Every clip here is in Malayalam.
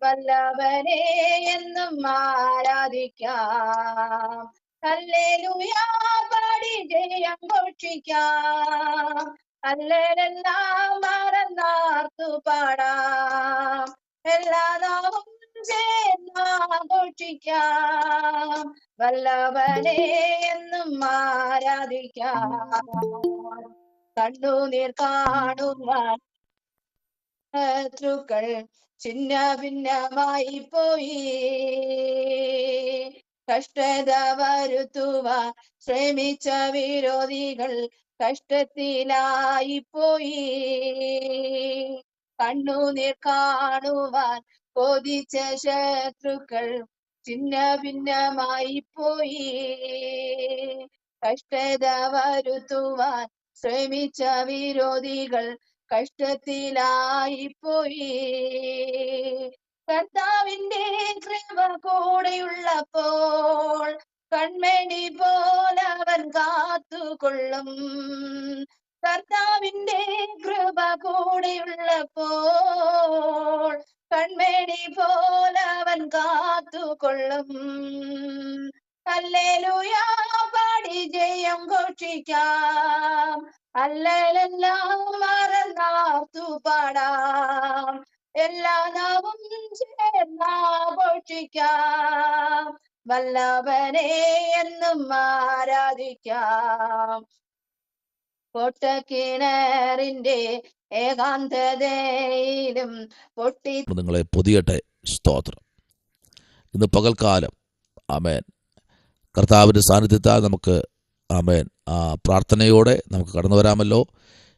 വല്ലവനെ എന്നും ആരാധിക്കാം. ഹല്ലേലൂയാ പാടി ജയം ഘോഷിക്കാം. ഹല്ലേലെല്ലാം മറന്നാർത്തു പാടാം. എല്ലാ നാവും ചേർന്നാഘോഷിക്കാം. വല്ലവനെ എന്നും ആരാധിക്കാം. കണ്ണുനീർ കാണുവാൻ ശത്രുക്കൾ ചിന്ന ഭിന്നമായി പോയി. കഷ്ടത വരുത്തുവാൻ ശ്രമിച്ച വിരോധികൾ കഷ്ടത്തിലായി പോയി. കണ്ണുനീർ കാണുവാൻ കൊതിച്ച ശത്രുക്കൾ ചിന്ന ഭിന്നമായി പോയി. കഷ്ടത വരുത്തുവാൻ ശ്രമിച്ച വിരോധികൾ കഷ്ടത്തിലായി പോയി. കർത്താവിന്റെ കൃപ കൂടെയുള്ളപ്പോൾ കൺമണി പോലവൻ കാത്തുകൊള്ളും. കർത്താവിന്റെ കൃപ കൂടെയുള്ളപ്പോൾ കൺമണി പോലവൻ കാത്തുകൊള്ളും. ഹല്ലേലൂയാ പാടി ജയം ഘോഷിക്കാം. ഹല്ലേലെല്ലാം മറന്നാർത്തു പാടാം. എല്ലാ നാവും ചേർന്നാഘോഷിക്കാം. വല്ലവനെ എന്നും ആരാധിക്കാം. പൊട്ടക്കിണറിന്റെ ഏകാന്തതയിലും നിങ്ങളെ പൊതിയട്ടെ. സ്തോത്രം. ഇന്ന് പകൽക്കാലം ആമേൻ കർത്താവിൻ്റെ സാന്നിധ്യത്താൽ നമുക്ക് ആമേൻ ആ പ്രാർത്ഥനയോടെ നമുക്ക് കടന്നു വരാമല്ലോ.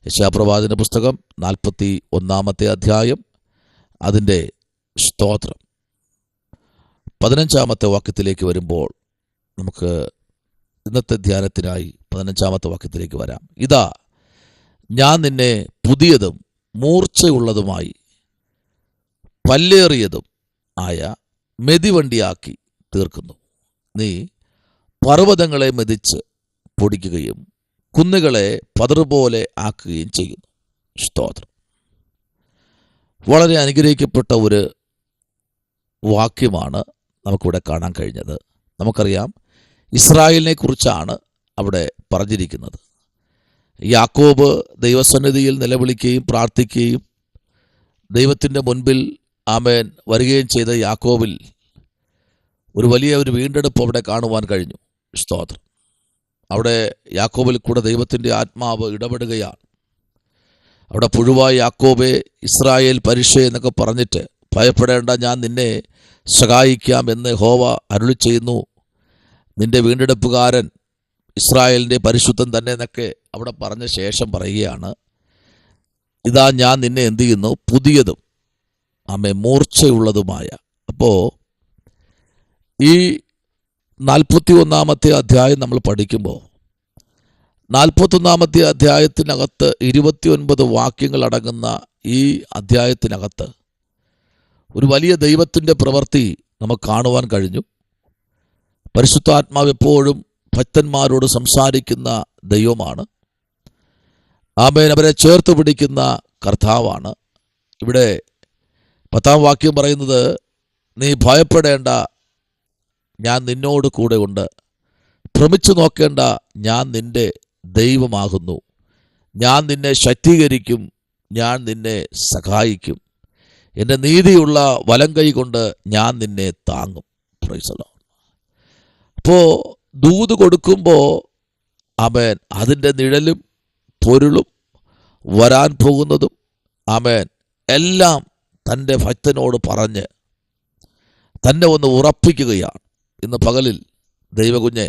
യെശയ്യാപ്രവാചകന്റെ പുസ്തകം 41-ാമത്തെ അധ്യായം അതിൻ്റെ സ്തോത്രം 15-ാമത്തെ വാക്യത്തിലേക്ക് വരുമ്പോൾ നമുക്ക് ഇന്നത്തെ ധ്യാനത്തിനായി 15-ാമത്തെ വാക്യത്തിലേക്ക് വരാം. ഇതാ ഞാൻ നിന്നെ പുതിയതും മൂർച്ചയുള്ളതുമായി പല്ലേറിയതും ആയ മെതിവണ്ടിയാക്കി തീർക്കുന്നു. നീ പർവ്വതങ്ങളെ മെതിച്ച് പൊടിക്കുകയും കുന്നുകളെ പതറുപോലെ ആക്കുകയും ചെയ്യുന്നു. സ്തോത്രം. വളരെ അനുഗ്രഹിക്കപ്പെട്ട ഒരു വാക്യമാണ് നമുക്കിവിടെ കാണാൻ കഴിഞ്ഞത്. നമുക്കറിയാം ഇസ്രായേലിനെ കുറിച്ചാണ് അവിടെ പറഞ്ഞിരിക്കുന്നത്. യാക്കോബ് ദൈവസന്നിധിയിൽ നിലവിളിക്കുകയും പ്രാർത്ഥിക്കുകയും ദൈവത്തിൻ്റെ മുൻപിൽ ആമേൻ വരികയും ചെയ്ത യാക്കോബിൽ ഒരു വലിയ വീണ്ടെടുപ്പ് അവിടെ കാണുവാൻ കഴിഞ്ഞു. സ്തോത്രം. അവിടെ യാക്കോബിൽ കൂടെ ദൈവത്തിൻ്റെ ആത്മാവ് ഇടപെടുകയാണ്. അവിടെ പുഴുവായ യാക്കോബെ, ഇസ്രായേൽ പരിശേ എന്നൊക്കെ പറഞ്ഞിട്ട് ഭയപ്പെടേണ്ട, ഞാൻ നിന്നെ സഹായിക്കാം എന്ന് യഹോവ അരുളി ചെയ്യുന്നു. നിന്റെ വീണ്ടെടുപ്പുകാരൻ ഇസ്രായേലിൻ്റെ പരിശുദ്ധൻ തന്നെ എന്നൊക്കെ അവിടെ പറഞ്ഞ ശേഷം പറയുകയാണ്, ഇതാ ഞാൻ നിന്നെ എന്ത് ചെയ്യുന്നു, പുതിയതും ആമേ മൂർച്ചയുള്ളതുമായ. അപ്പോൾ ഈ 41-ാമത്തെ അധ്യായം നമ്മൾ പഠിക്കുമ്പോൾ 41-ാമത്തെ അധ്യായത്തിനകത്ത് 29 വാക്യങ്ങൾ അടങ്ങുന്ന ഈ അധ്യായത്തിനകത്ത് ഒരു വലിയ ദൈവത്തിൻ്റെ പ്രവൃത്തി നമുക്ക് കാണുവാൻ കഴിഞ്ഞു. പരിശുദ്ധാത്മാവ് എപ്പോഴും ഭക്തന്മാരോട് സംസാരിക്കുന്ന ദൈവമാണ്. ആമേൻ. അവരെ ചേർത്ത് പിടിക്കുന്ന കർത്താവാണ്. ഇവിടെ 10-ാം വാക്യം പറയുന്നത്, നീ ഭയപ്പെടേണ്ട, ഞാൻ നിന്നോട് കൂടെ ഉണ്ട്. ഭ്രമിച്ചു നോക്കേണ്ട, ഞാൻ നിന്റെ ദൈവമാകുന്നു. ഞാൻ നിന്നെ ശക്തീകരിക്കും, ഞാൻ നിന്നെ സഹായിക്കും. എൻ്റെ നീതിയുള്ള വലം കൈ കൊണ്ട് ഞാൻ നിന്നെ താങ്ങും. Praise the Lord. അപ്പോൾ ദൂത് കൊടുക്കുമ്പോൾ ആമേൻ അതിൻ്റെ നിഴലും പൊരുളും വരാൻ പോകുന്നതും ആമേൻ എല്ലാം തൻ്റെ ഭക്തനോട് പറഞ്ഞ് തന്നെ ഒന്ന് ഉറപ്പിക്കുകയാണ്. ഇന്ന് പകലിൽ ദൈവകുഞ്ഞെ,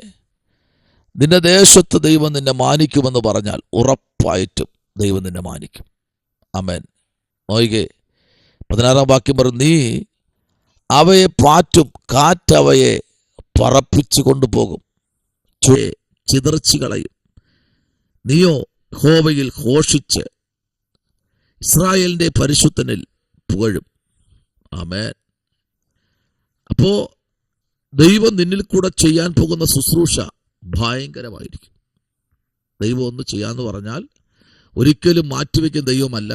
നിന്റെ ദേശത്ത് ദൈവം നിന്നെ മാനിക്കുമെന്ന് പറഞ്ഞാൽ ഉറപ്പായിട്ടും ദൈവം നിന്നെ മാനിക്കും. ആമേൻ. നോയികെ 16-ാം വാക്യം പറയും, നീ അവയെ പാറ്റും, കാറ്റവയെ പറപ്പിച്ചു കൊണ്ടുപോകും, ചിതറിച്ചു കളയും. നീയോ യഹോവയിൽ ഘോഷിച്ച് ഇസ്രായേലിൻ്റെ പരിശുദ്ധനിൽ പുകഴും. ആമേൻ. അപ്പോൾ ദൈവം നിന്നിൽ കൂടെ ചെയ്യാൻ പോകുന്ന ശുശ്രൂഷ ഭയങ്കരമായിരിക്കും. ദൈവം ഒന്ന് ചെയ്യാന്ന് പറഞ്ഞാൽ ഒരിക്കലും മാറ്റിവെക്കുന്ന ദൈവമല്ല.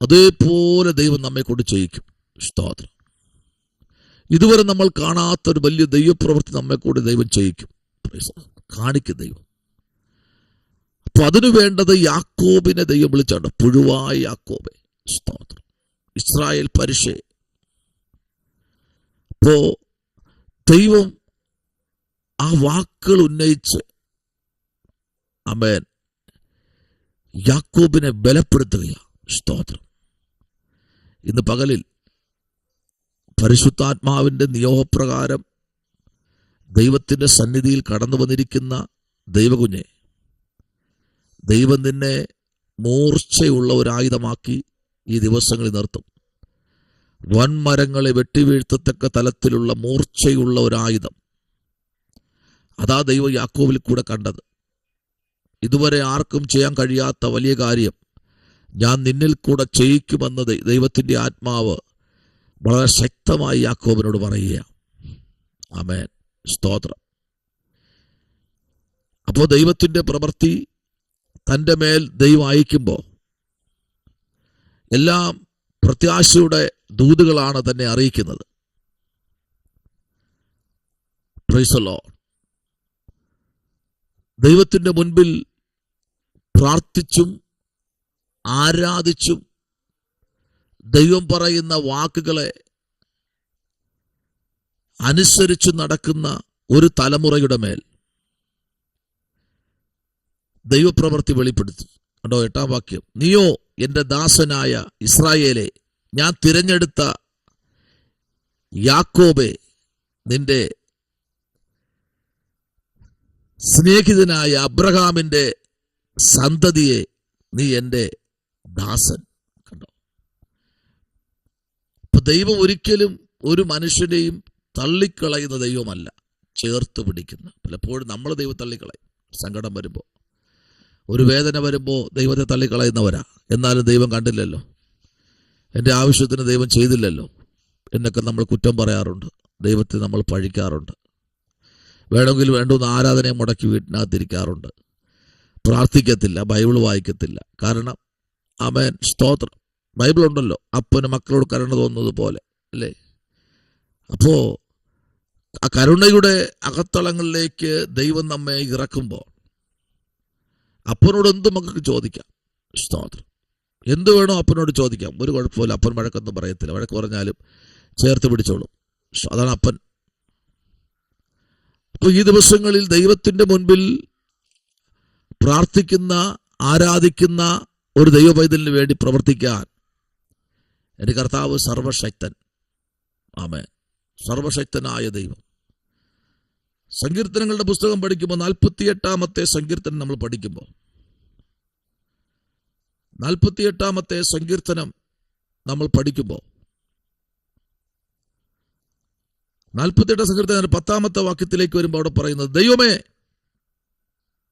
അതേപോലെ ദൈവം നമ്മെ കൊണ്ട് ചെയ്യിക്കും. സ്തോത്രം. ഇതുവരെ നമ്മൾ കാണാത്തൊരു വലിയ ദൈവപ്രവൃത്തി നമ്മെ കൂടി ദൈവം ചെയ്യിക്കും, കാണിക്കും ദൈവം. അപ്പൊ അതിനു വേണ്ടത് യാക്കോബിനെ ദൈവം വിളിച്ചാണ്, പുഴുവായ യാക്കോബെ, സ്തോത്രം, ഇസ്രായേൽ പരിശേ. അപ്പോ ദൈവം ആ വാക്കുകൾ ഉന്നയിച്ച് ആമേൻ യാക്കോബിനെ ബലപ്പെടുത്തുകയാണ്. സ്തോത്രം. ഇന്ന് പകലിൽ പരിശുദ്ധാത്മാവിന്റെ നിയോഗപ്രകാരം ദൈവത്തിന്റെ സന്നിധിയിൽ കടന്നു വന്നിരിക്കുന്ന ദൈവകുഞ്ഞെ, ദൈവം നിന്നെ മൂർച്ചയുള്ള ഒരായുധമാക്കി ഈ ദിവസങ്ങളിൽ നിർത്തും. വൻമരങ്ങളെ വെട്ടിവീഴ്ത്തത്തക്ക തലത്തിലുള്ള മൂർച്ചയുള്ള ഒരായുധം, അതാ ദൈവം യാക്കോബിൽ കൂടെ കണ്ടത്. ഇതുവരെ ആർക്കും ചെയ്യാൻ കഴിയാത്ത വലിയ കാര്യം ഞാൻ നിന്നിൽ കൂടെ ചെയ്യിക്കുമെന്ന് ദൈവത്തിന്റെ ആത്മാവ് വളരെ ശക്തമായി യാക്കോബിനോട് പറയുക. ആമേൻ, സ്തോത്രം. അപ്പോൾ ദൈവത്തിന്റെ പ്രവൃത്തി തൻ്റെ മേൽ ദൈവം അയക്കുമ്പോൾ എല്ലാം പ്രത്യാശയുടെ ദൂതുകളാണ് തന്നെ അറിയിക്കുന്നത്. Praise the Lord. ദൈവത്തിന്റെ മുൻപിൽ പ്രാർത്ഥിച്ചും ആരാധിച്ചും ദൈവം പറയുന്ന വാക്കുകളെ അനുസരിച്ച് നടക്കുന്ന ഒരു തലമുറയുടെ മേൽ ദൈവപ്രവൃത്തി വെളിപ്പെടുത്തി. കണ്ടോ, 8-ാം വാക്യം, നീയോ എൻ്റെ ദാസനായ ഇസ്രായേലെ, ഞാൻ തിരഞ്ഞെടുത്ത യാക്കോബെ, നിന്റെ സ്നേഹിതനായ അബ്രഹാമിന്റെ സന്തതിയെ, നീ എൻ്റെ ദാസൻ. കണ്ടോ, അപ്പൊ ദൈവം ഒരിക്കലും ഒരു മനുഷ്യനെയും തള്ളിക്കളയുന്ന ദൈവമല്ല, ചേർത്ത് പിടിക്കുന്ന. പലപ്പോഴും നമ്മൾ ദൈവം തള്ളിക്കളയും. സങ്കടം വരുമ്പോൾ, ഒരു വേദന വരുമ്പോൾ ദൈവത്തെ തള്ളിക്കളയുന്നവരാ. എന്നാലും ദൈവം കണ്ടില്ലല്ലോ, എൻ്റെ ആവശ്യത്തിന് ദൈവം ചെയ്തില്ലല്ലോ എന്നൊക്കെ നമ്മൾ കുറ്റം പറയാറുണ്ട്, ദൈവത്തെ നമ്മൾ പഴിക്കാറുണ്ട്. വേണമെങ്കിൽ വേണ്ടുന്ന ആരാധനയെ മുടക്കി വീട്ടിനകത്തിരിക്കാറുണ്ട്, പ്രാർത്ഥിക്കത്തില്ല, ബൈബിൾ വായിക്കത്തില്ല. കാരണം ആമേൻ, സ്തോത്രം, ബൈബിൾ ഉണ്ടല്ലോ, അപ്പന് മക്കളോട് കരുണ തോന്നുന്നത് പോലെ അല്ലേ. അപ്പോ ആ കരുണയുടെ അകത്തളങ്ങളിലേക്ക് ദൈവം നമ്മെ ഇറക്കുമ്പോൾ അപ്പനോട് എന്ത് മക്കൾക്ക് ചോദിക്കാം. സ്തോത്രം. എന്ത് വേണോ അപ്പനോട് ചോദിക്കാം, ഒരു കുഴപ്പമില്ല. അപ്പൻ വഴക്കൊന്നും പറയത്തില്ല, വഴക്ക് പറഞ്ഞാലും ചേർത്ത് പിടിച്ചോളും. അതാണ് അപ്പൻ. അപ്പോൾ ഈ ദിവസങ്ങളിൽ ദൈവത്തിന്റെ മുൻപിൽ പ്രാർത്ഥിക്കുന്ന ആരാധിക്കുന്ന ഒരു ദൈവ പൈതലിന് വേണ്ടി പ്രവർത്തിക്കാൻ എൻ്റെ കർത്താവ് സർവശക്തൻ. ആമേൻ, സർവശക്തനായ ദൈവം. സങ്കീർത്തനങ്ങളുടെ പുസ്തകം പഠിക്കുമ്പോൾ 48-ാമത്തെ സങ്കീർത്തനം നമ്മൾ പഠിക്കുമ്പോൾ 48-ാമത്തെ സങ്കീർത്തനം നമ്മൾ പഠിക്കുമ്പോൾ 48 സങ്കീർത്തനം 10-ാമത്തെ വാക്യത്തിലേക്ക് വരുമ്പോൾ അവിടെ പറയുന്നത്, ദൈവമേ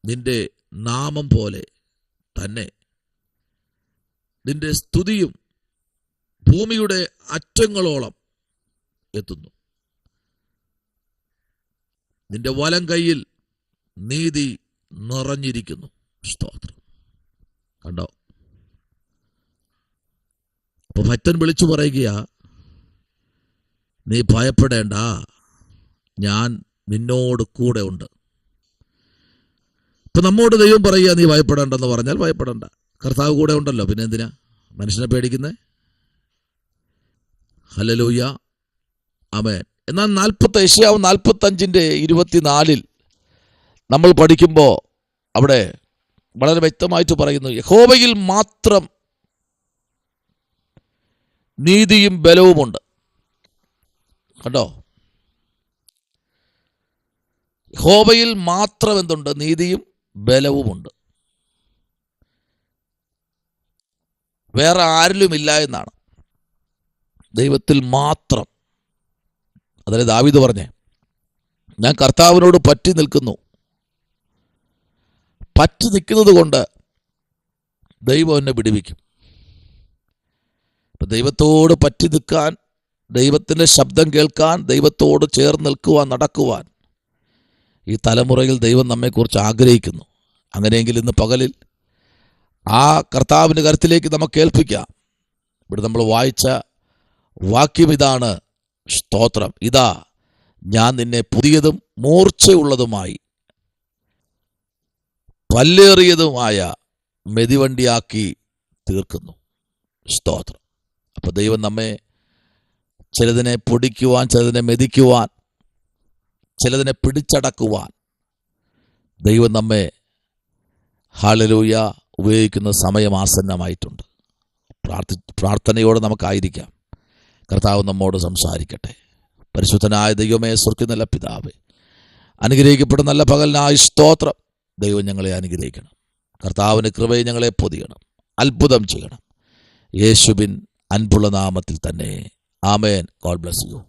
നിന്റെ നാമം പോലെ തന്നെ നിന്റെ സ്തുതിയും ഭൂമിയുടെ അറ്റങ്ങളോളം എത്തുന്നു. നിന്റെ വലം കൈയിൽ നീതി നിറഞ്ഞിരിക്കുന്നു. സ്തോത്രം. കണ്ടോ, അപ്പൊ ഭക്തൻ വിളിച്ചു പറയുകയാ, നീ ഭയപ്പെടേണ്ട, ഞാൻ നിന്നോട് കൂടെ ഉണ്ട്. ഇപ്പൊ നമ്മോട് ദൈവം പറയുക നീ ഭയപ്പെടേണ്ടെന്ന് പറഞ്ഞാൽ ഭയപ്പെടേണ്ട, കർത്താവ് കൂടെ ഉണ്ടല്ലോ, പിന്നെ എന്തിനാ മനുഷ്യനെ പേടിക്കുന്നേ? ഹല്ലേലൂയ, ആമേൻ. എന്നാൽ യെശയ്യാവ് 45:24 നമ്മൾ പഠിക്കുമ്പോൾ അവിടെ വളരെ വ്യക്തമായിട്ട് പറയുന്നു, യഹോവയിൽ മാത്രം നീതിയും ബലവുമുണ്ട്. കണ്ടോ, യഹോവയിൽ മാത്രം എന്തുണ്ട്? നീതിയും ബലവുമുണ്ട്. വേറെ ആരിലുമില്ല എന്നാണ്, ദൈവത്തിൽ മാത്രം. അതിലെ ദാവീദ് പറഞ്ഞേ, ഞാൻ കർത്താവിനോട് പറ്റി നിൽക്കുന്നു. പറ്റി നിൽക്കുന്നത് കൊണ്ട് ദൈവം എന്നെ വിടുവിക്കും. ദൈവത്തോട് പറ്റി നിൽക്കാൻ, ദൈവത്തിൻ്റെ ശബ്ദം കേൾക്കാൻ, ദൈവത്തോട് ചേർന്ന് നിൽക്കുവാൻ, നടക്കുവാൻ ഈ തലമുറയിൽ ദൈവം നമ്മെക്കുറിച്ച് ആഗ്രഹിക്കുന്നു. അങ്ങനെയെങ്കിൽ ഇന്ന് പകലിൽ ആ കർത്താവിൻ്റെ കരുത്തിലേക്ക് നമുക്ക് ഏൽപ്പിക്കാം. ഇവിടെ നമ്മൾ വായിച്ച വാക്യം ഇതാണ്, സ്തോത്രം. ഇതാ ഞാൻ നിന്നെ പുതിയതും മൂർച്ചയുള്ളതുമായി പല്ലേറിയതുമായ മെതിവണ്ടിയാക്കി തീർക്കുന്നു. സ്തോത്രം. അപ്പോൾ ദൈവം നമ്മെ ചിലതിനെ പൊടിക്കുവാൻ, ചിലതിനെ മെതിക്കുവാൻ, ചിലതിനെ പിടിച്ചടക്കുവാൻ ദൈവം നമ്മെ ഹല്ലേലൂയ ഉപയോഗിക്കുന്ന സമയം ആസന്നമായിട്ടുണ്ട്. പ്രാർത്ഥനയോടെ നമുക്കായിരിക്കാം. കർത്താവ് നമ്മോട് സംസാരിക്കട്ടെ. പരിശുദ്ധനായ ദൈവമേ, സ്വർഗ്ഗത്തിൽ നല്ല പിതാവേ, അനുഗ്രഹിക്കപ്പെട്ട നല്ല പകലിനായി സ്തോത്രം. ദൈവം ഞങ്ങളെ അനുഗ്രഹിക്കണം. കർത്താവിൻ്റെ കൃപയെ ഞങ്ങളെ പൊതിയണം, അത്ഭുതം ചെയ്യണം. യേശുവിൻ അൻപുള്ള നാമത്തിൽ തന്നെ. ആമേൻ. God bless U.